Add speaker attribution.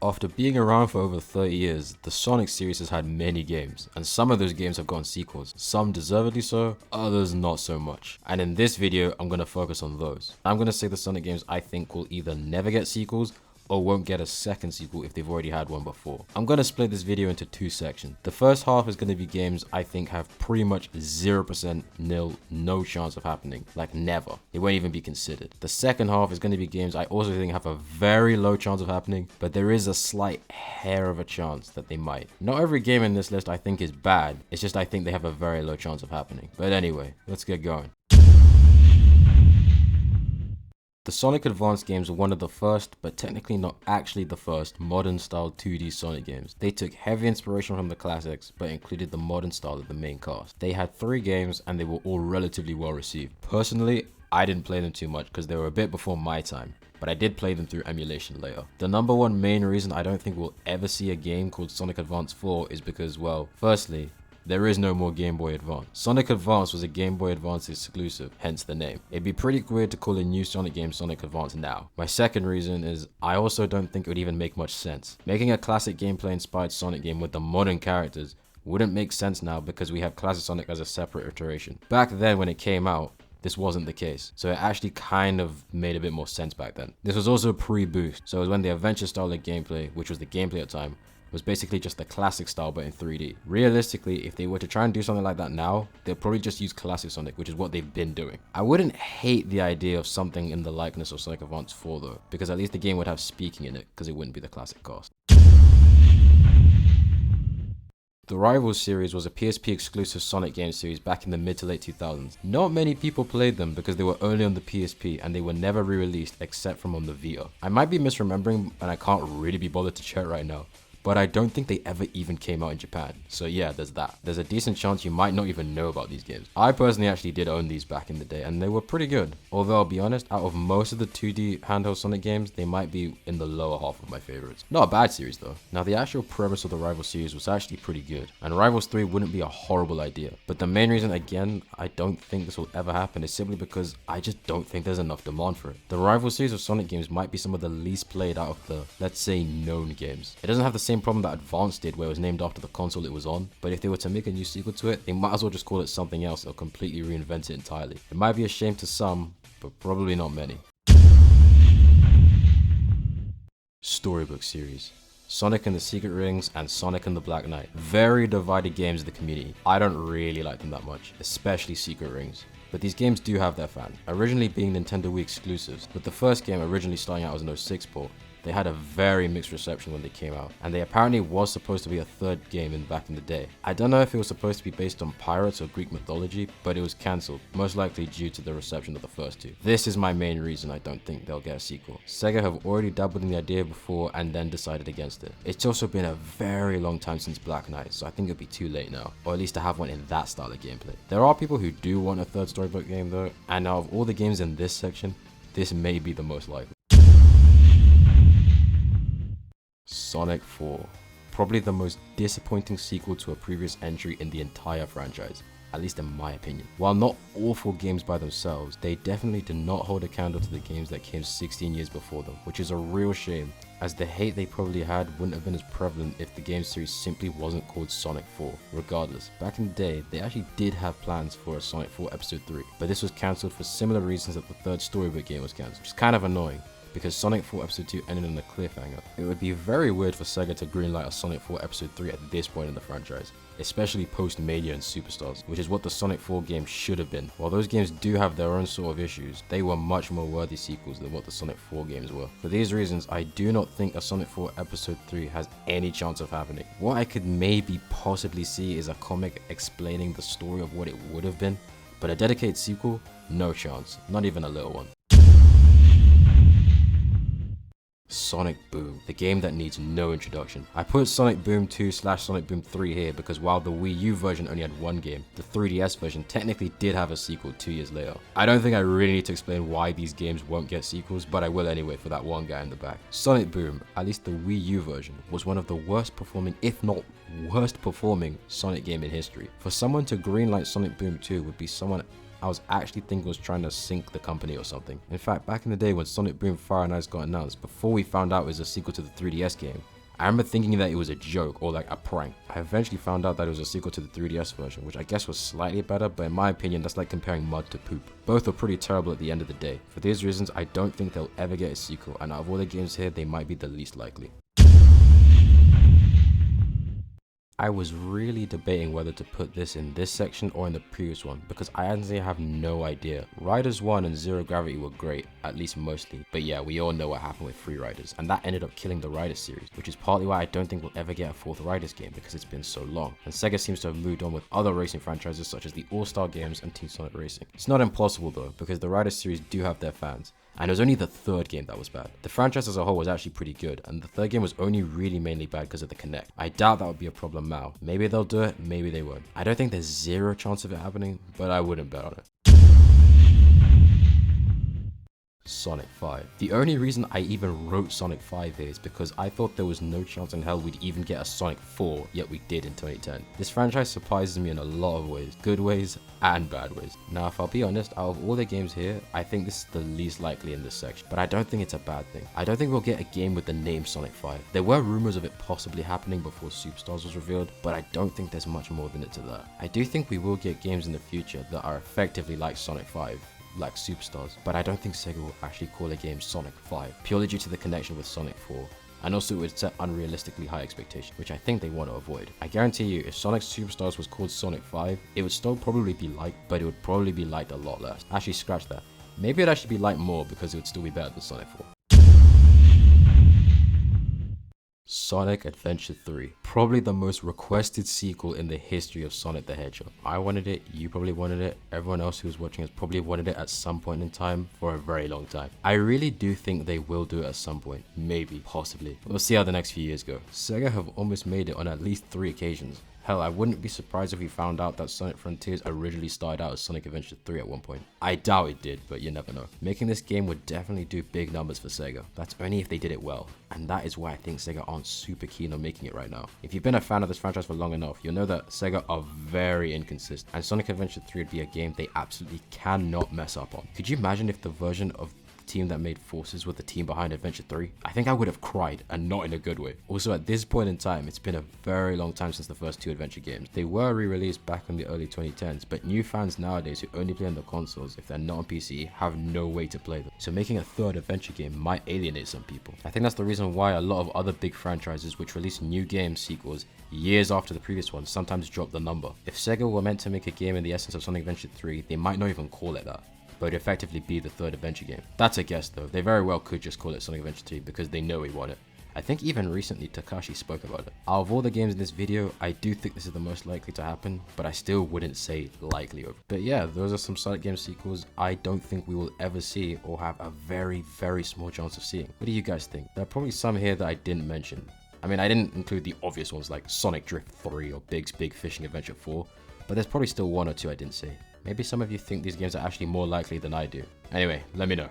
Speaker 1: After being around for over 30 years, the Sonic series has had many games, and some of those games have gotten sequels, some deservedly so, others not so much. And in this video, I'm going to focus on those. I'm going to say the Sonic games I think will either never get sequels, or won't get a second sequel if they've already had one before. I'm going to split this video into two sections. The first half is going to be games I think have pretty much 0% no chance of happening, like never. It won't even be considered. The second half is going to be games I also think have a very low chance of happening, but there is a slight hair of a chance that they might. Not every game in this list I think is bad, it's just I think they have a very low chance of happening. But anyway, let's get going. The Sonic Advance games were one of the first, but technically not actually the first, modern style 2D Sonic games. They took heavy inspiration from the classics, but included the modern style of the main cast. They had 3 games and they were all relatively well received. Personally, I didn't play them too much because they were a bit before my time, but I did play them through emulation later. The number one main reason I don't think we'll ever see a game called Sonic Advance 4 is because, well, firstly, there is no more Game Boy Advance. Sonic Advance was a Game Boy Advance exclusive, hence the name. It'd be pretty weird to call a new Sonic game Sonic Advance now. My second reason is I also don't think it would even make much sense. Making a classic gameplay inspired Sonic game with the modern characters wouldn't make sense now because we have classic Sonic as a separate iteration. Back then when it came out, this wasn't the case, so it actually kind of made a bit more sense back then. This was also pre-boost, so it was when the adventure style of gameplay, which was the gameplay at the time, was basically just the classic style but in 3D. Realistically, if they were to try and do something like that now, they'll probably just use classic Sonic, which is what they've been doing. I wouldn't hate the idea of something in the likeness of Sonic Advance 4 though, because at least the game would have speaking in it, because it wouldn't be the classic cast. The Rivals series was a PSP exclusive Sonic game series back in the mid to late 2000s. Not many people played them because they were only on the PSP and they were never re-released except from on the Vita. I might be misremembering and I can't really be bothered to check right now, but I don't think they ever even came out in Japan. So yeah, there's that. There's a decent chance you might not even know about these games. I personally actually did own these back in the day and they were pretty good. Although I'll be honest, out of most of the 2D handheld Sonic games, they might be in the lower half of my favorites. Not a bad series though. Now the actual premise of the Rivals series was actually pretty good, and Rivals 3 wouldn't be a horrible idea. But the main reason, again, I don't think this will ever happen is simply because I just don't think there's enough demand for it. The Rivals series of Sonic games might be some of the least played out of the, let's say, known games. It doesn't have the same problem that Advance did where it was named after the console it was on, but if they were to make a new sequel to it, they might as well just call it something else or completely reinvent it entirely. It might be a shame to some, but probably not many. Storybook series. Sonic and the Secret Rings and Sonic and the Black Knight. Very divided games in the community. I don't really like them that much, especially Secret Rings. But these games do have their fan. Originally being Nintendo Wii exclusives, with the first game originally starting out as an 06 port, they had a very mixed reception when they came out, and they apparently was supposed to be a third game back in the day. I don't know if it was supposed to be based on pirates or Greek mythology, but it was cancelled, most likely due to the reception of the first two. This is my main reason I don't think they'll get a sequel. Sega have already dabbled in the idea before and then decided against it. It's also been a very long time since Black Knight, so I think it'll be too late now, or at least to have one in that style of gameplay. There are people who do want a third Storybook game though, and out of all the games in this section, this may be the most likely. Sonic 4. Probably the most disappointing sequel to a previous entry in the entire franchise, at least in my opinion. While not awful games by themselves, they definitely did not hold a candle to the games that came 16 years before them, which is a real shame, as the hate they probably had wouldn't have been as prevalent if the game series simply wasn't called Sonic 4. Regardless, back in the day, they actually did have plans for a Sonic 4 Episode 3, but this was cancelled for similar reasons that the third Storybook game was cancelled, which is kind of annoying, because Sonic 4 Episode 2 ended on a cliffhanger. It would be very weird for Sega to greenlight a Sonic 4 Episode 3 at this point in the franchise, especially post-Mania and Superstars, which is what the Sonic 4 game should have been. While those games do have their own sort of issues, they were much more worthy sequels than what the Sonic 4 games were. For these reasons, I do not think a Sonic 4 Episode 3 has any chance of happening. What I could maybe possibly see is a comic explaining the story of what it would have been, but a dedicated sequel? No chance, not even a little one. Sonic Boom, the game that needs no introduction. I put Sonic Boom 2/Sonic Boom 3 here because while the Wii U version only had one game, the 3DS version technically did have a sequel 2 years later. I don't think I really need to explain why these games won't get sequels, but I will anyway for that one guy in the back. Sonic Boom, at least the Wii U version, was one of the worst performing, if not worst performing, Sonic game in history. For someone to greenlight Sonic Boom 2 would be someone I was actually thinking it was trying to sink the company or something. In fact, back in the day when Sonic Boom Fire and Ice got announced, before we found out it was a sequel to the 3DS game, I remember thinking that it was a joke or like a prank. I eventually found out that it was a sequel to the 3DS version, which I guess was slightly better, but in my opinion, that's like comparing mud to poop. Both were pretty terrible at the end of the day. For these reasons, I don't think they'll ever get a sequel, and out of all the games here, they might be the least likely. I was really debating whether to put this in this section or in the previous one because I honestly have no idea. Riders 1 and Zero Gravity were great, at least mostly, but yeah, we all know what happened with Free Riders, and that ended up killing the Riders series, which is partly why I don't think we'll ever get a fourth Riders game because it's been so long, and Sega seems to have moved on with other racing franchises such as the All-Star games and Team Sonic Racing. It's not impossible though, because the Riders series do have their fans, and it was only the third game that was bad. The franchise as a whole was actually pretty good, and the third game was only really mainly bad because of the Kinect. I doubt that would be a problem now. Maybe they'll do it, maybe they won't. I don't think there's zero chance of it happening, but I wouldn't bet on it. Sonic 5. The only reason I even wrote Sonic 5 here is because I thought there was no chance in hell we'd even get a Sonic 4, yet we did in 2010. This franchise surprises me in a lot of ways, good ways and bad ways. Now if I'll be honest, out of all the games here, I think this is the least likely in this section, but I don't think it's a bad thing. I don't think we'll get a game with the name Sonic 5. There were rumors of it possibly happening before Superstars was revealed, but I don't think there's much more than it to that. I do think we will get games in the future that are effectively like Sonic 5, like Superstars, but I don't think Sega will actually call a game Sonic 5, purely due to the connection with Sonic 4, and also it would set unrealistically high expectations, which I think they want to avoid. I guarantee you, if Sonic Superstars was called Sonic 5, it would still probably be liked, but it would probably be liked a lot less. Actually, scratch that. Maybe it'd actually be liked more because it would still be better than Sonic 4. Sonic Adventure 3. Probably the most requested sequel in the history of Sonic the Hedgehog. I wanted it, you probably wanted it, everyone else who was watching has probably wanted it at some point in time for a very long time. I really do think they will do it at some point, maybe, possibly. We'll see how the next few years go. Sega have almost made it on at least 3 occasions. Hell, I wouldn't be surprised if we found out that Sonic Frontiers originally started out as Sonic Adventure 3 at one point. I doubt it did, but you never know. Making this game would definitely do big numbers for Sega. That's only if they did it well, and that is why I think Sega aren't super keen on making it right now. If you've been a fan of this franchise for long enough, you'll know that Sega are very inconsistent, and Sonic Adventure 3 would be a game they absolutely cannot mess up on. Could you imagine if the version of team that made Forces with the team behind Adventure 3? I think I would have cried, and not in a good way. Also, at this point in time, it's been a very long time since the first 2 Adventure games. They were re-released back in the early 2010s, but new fans nowadays who only play on the consoles, if they're not on PC, have no way to play them. So making a third Adventure game might alienate some people. I think that's the reason why a lot of other big franchises which release new game sequels years after the previous one sometimes drop the number. If Sega were meant to make a game in the essence of Sonic Adventure 3, they might not even call it that, but it'd effectively be the third Adventure game. That's a guess though. They very well could just call it Sonic Adventure 2 because they know we want it. I think even recently Takashi spoke about it. Out of all the games in this video, I do think this is the most likely to happen, but I still wouldn't say likely over. But yeah, those are some Sonic game sequels I don't think we will ever see or have a very, very small chance of seeing. What do you guys think? There are probably some here that I didn't mention. I mean, I didn't include the obvious ones like Sonic Drift 3 or Big's Big Fishing Adventure 4, but there's probably still 1 or 2 I didn't say. Maybe some of you think these games are actually more likely than I do. Anyway, let me know.